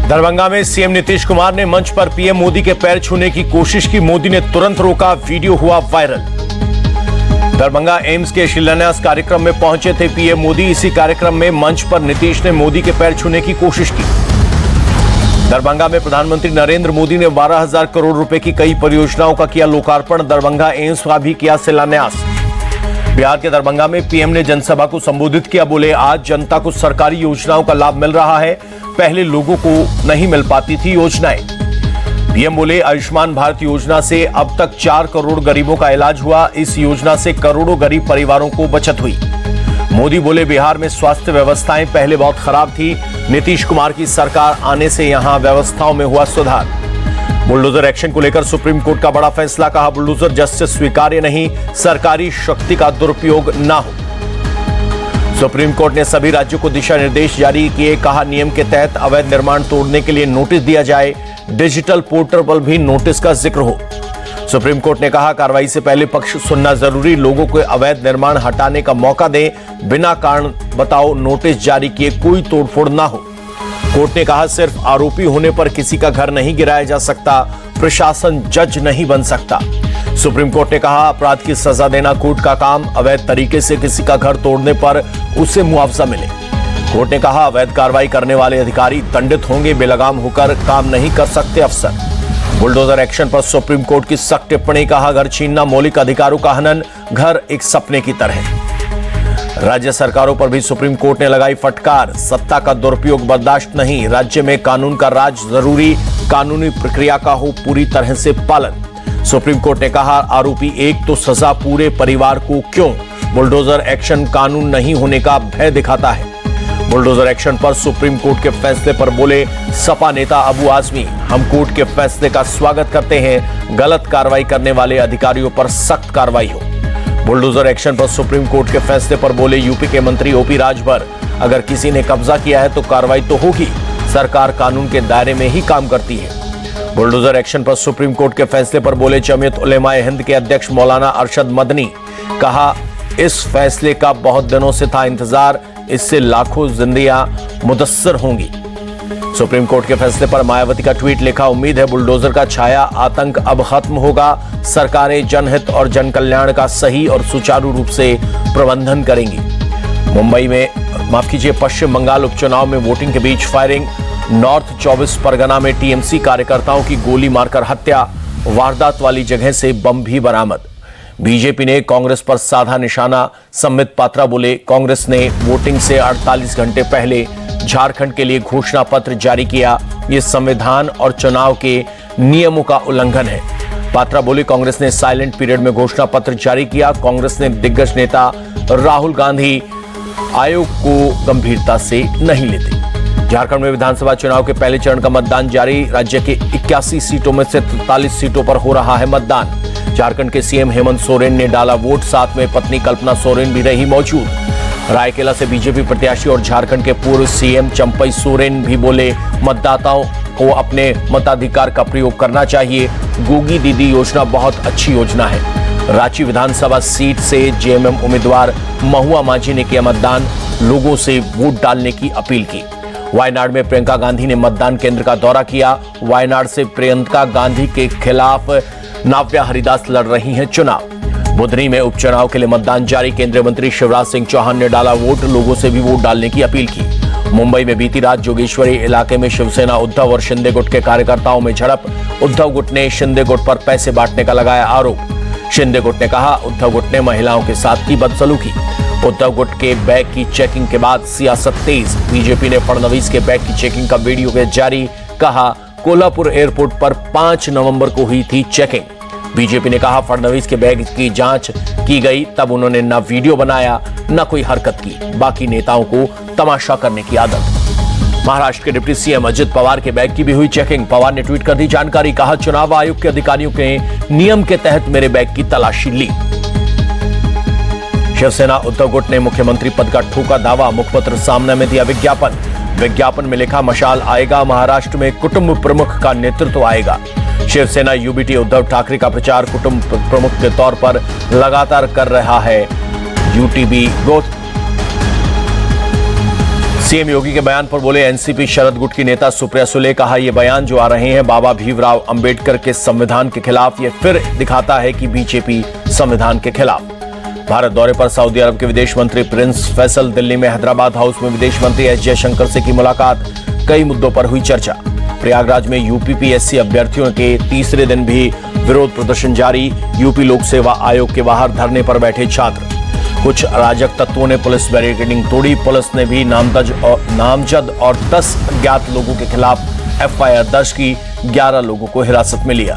दरभंगा में सीएम नीतीश कुमार ने मंच पर पीएम मोदी के पैर छूने की कोशिश की। मोदी ने तुरंत रोका, वीडियो हुआ वायरल। दरभंगा एम्स के शिलान्यास कार्यक्रम में पहुंचे थे पीएम मोदी। इसी कार्यक्रम में मंच पर नीतीश ने मोदी के पैर छूने की कोशिश की। दरभंगा में प्रधानमंत्री नरेंद्र मोदी ने 12,000 करोड़ रुपए की कई परियोजनाओं का किया लोकार्पण। दरभंगा एम्स का भी किया शिलान्यास। बिहार के दरभंगा में पीएम ने जनसभा को संबोधित किया। बोले, आज जनता को सरकारी योजनाओं का लाभ मिल रहा है, पहले लोगों को नहीं मिल पाती थी योजनाएं। पीएम बोले, आयुष्मान भारत योजना से अब तक 4 करोड़ गरीबों का इलाज हुआ। इस योजना से करोड़ों गरीब परिवारों को बचत हुई। मोदी बोले, बिहार में स्वास्थ्य व्यवस्थाएं पहले बहुत खराब थी, नीतीश कुमार की सरकार आने से यहां व्यवस्थाओं में हुआ सुधार। बुलडोजर एक्शन को लेकर सुप्रीम कोर्ट का बड़ा फैसला। कहा, बुलडोजर जस्टिस स्वीकार्य नहीं, सरकारी शक्ति का दुरुपयोग ना हो। सुप्रीम कोर्ट ने सभी राज्यों को दिशा निर्देश जारी किए। कहा, नियम के तहत अवैध निर्माण तोड़ने के लिए नोटिस दिया जाए, डिजिटल पोर्टल पर भी नोटिस का जिक्र हो। सुप्रीम कोर्ट ने कहा, कार्रवाई से पहले पक्ष सुनना जरूरी, लोगों को अवैध निर्माण हटाने का मौका दें, बिना कारण बताओ नोटिस जारी किए कोई तोड़फोड़ ना हो। कोर्ट ने कहा, सिर्फ आरोपी होने पर किसी का घर नहीं गिराया जा सकता, प्रशासन जज नहीं बन सकता। सुप्रीम कोर्ट ने कहा, अपराध की सजा देना कोर्ट का काम, अवैध तरीके से किसी का घर तोड़ने पर उसे मुआवजा मिले। कोर्ट ने कहा, अवैध कार्रवाई करने वाले अधिकारी दंडित होंगे, बेलगाम होकर काम नहीं कर सकते अफसर। बुलडोजर एक्शन पर सुप्रीम कोर्ट की सख्त टिप्पणी। कहा, घर छीनना मौलिक अधिकारों का हनन, घर एक सपने की तरह। राज्य सरकारों पर भी सुप्रीम कोर्ट ने लगाई फटकार। सत्ता का दुरुपयोग बर्दाश्त नहीं, राज्य में कानून का राज जरूरी, कानूनी प्रक्रिया का हो पूरी तरह से पालन। सुप्रीम कोर्ट ने कहा, आरोपी एक तो सजा पूरे परिवार को क्यों? बुलडोजर एक्शन कानून नहीं होने का भय दिखाता है। बुलडोजर एक्शन पर सुप्रीम कोर्ट के फैसले पर बोले सपा नेता अबू आजमी, हम कोर्ट के फैसले का स्वागत करते हैं, गलत कार्रवाई करने वाले अधिकारियों पर सख्त कार्रवाई हो। बुलडोजर एक्शन पर सुप्रीम कोर्ट के फैसले पर बोले यूपी के मंत्री ओपी राजभर, अगर किसी ने कब्जा किया है तो कार्रवाई तो होगी, सरकार कानून के दायरे में ही काम करती है। बुलडोजर एक्शन पर सुप्रीम कोर्ट के फैसले पर बोले जमीयत उलेमाए हिंद के अध्यक्ष मौलाना अरशद मदनी। कहा, इस फैसले का बहुत दिनों से था इंतजार, इससे लाखों जिंदगियां मुदस्सर होंगी। सुप्रीम कोर्ट के फैसले पर मायावती का ट्वीट लिखा, उम्मीद है बुलडोजर का छाया आतंक अब खत्म होगा, सरकारें जनहित और जन कल्याण का सही और सुचारू रूप से प्रबंधन करेंगी। पश्चिम बंगाल उपचुनाव में वोटिंग के बीच फायरिंग। नॉर्थ 24 परगना में टीएमसी कार्यकर्ताओं की गोली मारकर हत्या, वारदात वाली जगह से बम भी बरामद। बीजेपी ने कांग्रेस पर साधा निशाना। संबित पात्रा बोले, कांग्रेस ने वोटिंग से 48 घंटे पहले झारखंड के लिए घोषणा पत्र जारी किया, ये संविधान और चुनाव के नियमों का उल्लंघन है। पात्रा बोले, कांग्रेस ने साइलेंट पीरियड में घोषणा पत्र जारी किया, कांग्रेस ने दिग्गज नेता राहुल गांधी आयोग को गंभीरता से नहीं लेते। झारखंड में विधानसभा चुनाव के पहले चरण का मतदान जारी। राज्य के 81 सीटों में से 43 सीटों पर हो रहा है मतदान। झारखंड के सीएम हेमंत सोरेन ने डाला वोट, साथ में पत्नी कल्पना सोरेन भी रही मौजूद। रायकेला से बीजेपी प्रत्याशी और झारखंड के पूर्व सीएम चंपई सोरेन भी बोले, मतदाताओं को अपने मताधिकार का प्रयोग करना चाहिए, गोगी दीदी योजना बहुत अच्छी योजना है। रांची विधानसभा सीट से जेएमएम उम्मीदवार महुआ माझी ने किया मतदान, लोगों से वोट डालने की अपील की। वायनाड में प्रियंका गांधी ने मतदान केंद्र का दौरा किया। वायनाड से प्रियंका गांधी के खिलाफ नाव्या हरिदास लड़ रही हैं चुनाव। बुधनी में उपचुनाव के लिए मतदान जारी। केंद्रीय मंत्री शिवराज सिंह चौहान ने डाला वोट, लोगों से भी वोट डालने की अपील की। मुंबई में बीती रात जोगेश्वरी इलाके में शिवसेना उद्धव और शिंदे गुट के कार्यकर्ताओं में झड़प। उद्धव गुट ने शिंदे गुट पर पैसे बांटने का लगाया आरोप। शिंदे गुट ने कहा, उद्धव गुट ने महिलाओं के साथ की बदसलूकी। उद्धव गुट के बैग की चेकिंग के बाद सियासत तेज। बीजेपी ने फडणवीस के बैग की चेकिंग का वीडियो के जारी। कहा, कोल्हापुर एयरपोर्ट पर 5 नवंबर को हुई थी चेकिंग। बीजेपी ने कहा, फडणवीस के बैग की जांच की गई, तब उन्होंने न वीडियो बनाया न कोई हरकत की। बाकी नेताओं को तमाशा करने की आदत। महाराष्ट्र के डिप्टी सीएम अजित पवार के बैग की भी हुई चेकिंग। पवार ने ट्वीट कर दी जानकारी। कहा, चुनाव आयोग के अधिकारियों के नियम के तहत मेरे बैग की तलाशी ली। शिवसेना उद्धव गुट ने मुख्यमंत्री पद का ठोका दावा। मुखपत्र सामने में दिया विज्ञापन। विज्ञापन में लिखा, मशाल आएगा, महाराष्ट्र में कुटुंब प्रमुख का नेतृत्व आएगा। शिवसेना यूबीटी उद्धव ठाकरे का प्रचार कुटुंब प्रमुख के तौर पर लगातार कर रहा है। यूटीबी ग्रोथ सीएम योगी के बयान पर बोले एनसीपी शरद गुट की नेता सुप्रिया सुले। कहा यह बयान जो आ रहे हैं बाबा भीमराव अंबेडकर के संविधान के खिलाफ, ये फिर दिखाता है कि बीजेपी संविधान के खिलाफ। भारत दौरे पर सऊदी अरब के विदेश मंत्री प्रिंस फैसल। दिल्ली में हैदराबाद हाउस में विदेश मंत्री एस जयशंकर से की मुलाकात। कई मुद्दों पर हुई चर्चा। प्रयागराज में यूपीपीएससी अभ्यर्थियों के तीसरे दिन भी विरोध प्रदर्शन जारी। यूपी लोक सेवा आयोग के बाहर धरने पर बैठे छात्र। कुछ अराजक तत्वों ने पुलिस बैरिकेडिंग तोड़ी। पुलिस ने भी नामजद और 10 अज्ञात लोगों के खिलाफ एफआईआर दर्ज की। 11 लोगों को हिरासत में लिया।